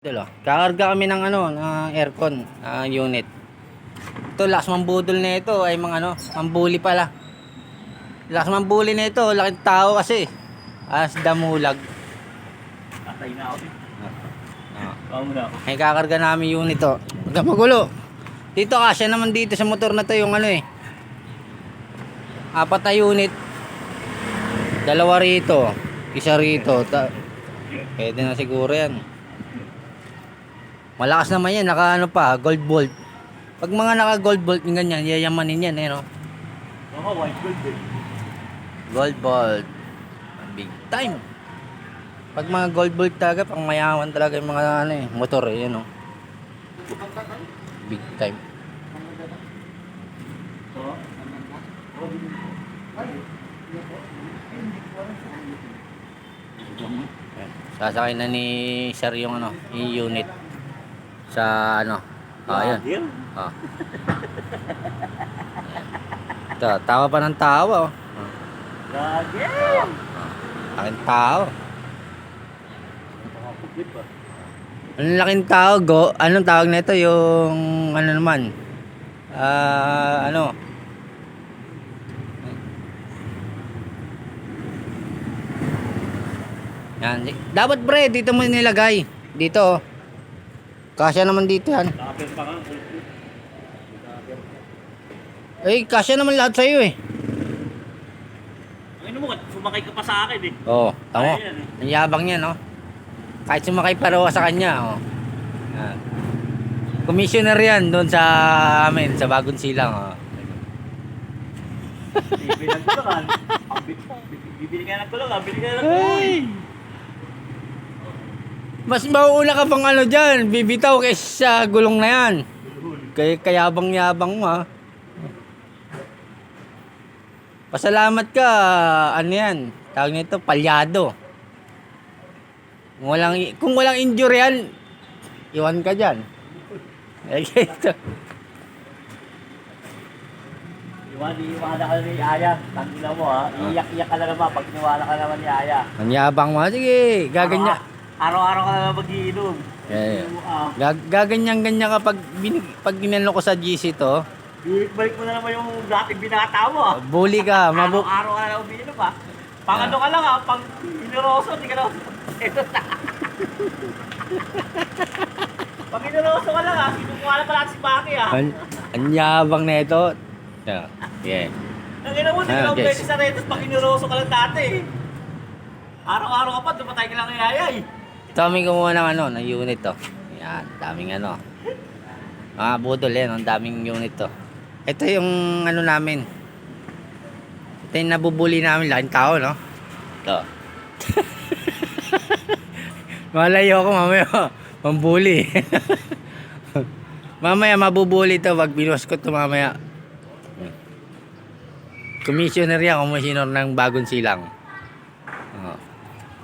Dalo. Kakarga kami ng ng aircon unit. Ito lakas mambudol na ito ay mga mambuli pala. Lakas mambuli na ito, laking tao kasi. As damulag. Tatay na ako. Ah. Ay kakarga namin unit to. Huwag kang magulo. Dito kasya naman dito sa motor na to yung apat na unit. Dalawa rito, isa rito. Pwede na siguro yan. Malakas naman yan, gold bolt. Pag mga naka gold bolt yung ganyan, yayamanin yan no. White gold eh. Gold bolt. Big time. Pag mga gold bolt talaga, pang mayaman talaga yung mga motor yan Big time. Sasakay na ni Sir yung yung unit sa ayan. Tawa pa ng tawa Lagi. Laking tao. Ang laking tao anong tawag nito yung naman? Yan. Dapat bre, dito mo nilagay. Dito. Kasya naman dito yan. Kasya naman lahat sa'yo Ano mo, sumakay ka pa sa akin eh. Oo, tamo. Ang yabang niya Kahit sumakay pareho sa kanya Yan. Commissioner yan doon sa amin, sa Bagong Silang Bibili ng kulungan. Bibili ka ng kulungan, bibili ka ng kulungan. Mas mauuna ka pang dyan, bibitaw kaysa gulong na yan. Kayabang-yabang mo Pasalamat ka, yan, tawag nito, palyado. Kung walang injury yan, iwan ka dyan. Iwala ka ni Aya. Tangina mo Iiyak-iyak ka na naman pag iniwala ka naman ni Aya. Ang yabang mo. Sige, gaganyan. Araw-araw ka naman mag-iinom. Gaganyan-ganyan ka pag ginano ko sa GC to. Balik mo na naman yung dating binata mo Bully ka. Araw-araw ka na naman umiinom Pang ka lang pang inuroso, di ka na. Pag inuroso ka lang sinukuha na pala si Baki Ang yabang na ito. Yeah. Nangina mo, di ka lang pwede sa retos pag inuroso ka lang dati Araw-araw ka pa, dumatay ka lang ng yayay. Ito kami kumuha ng unit to. Yan, daming mga budol ang daming unit to. Ito yung namin. Ito yung nabubuli namin, laking tao Ito. Malayo ako mamaya, mambuli. Mamaya mabubuli to pag binuwas ko to mamaya. Commissioner yan, commissioner ng Bagong Silang.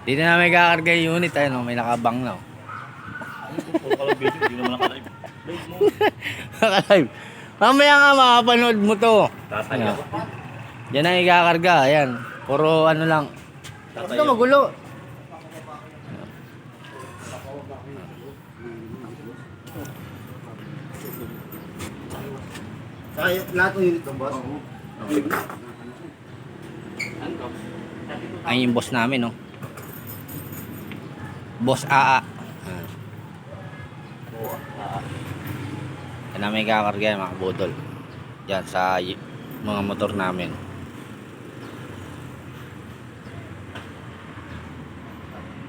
Dito na may kakarga yung unit, may nakabang na. Nakalive. Mamaya nga makapanood mo to. Yan ang ikakarga, ayan. Puro lang. Huwag ka magulo. Lahat ng unit ng boss? Ay yung boss namin Boss AA. Yan na may kakarga mga budol. Yan sa mga motor namin.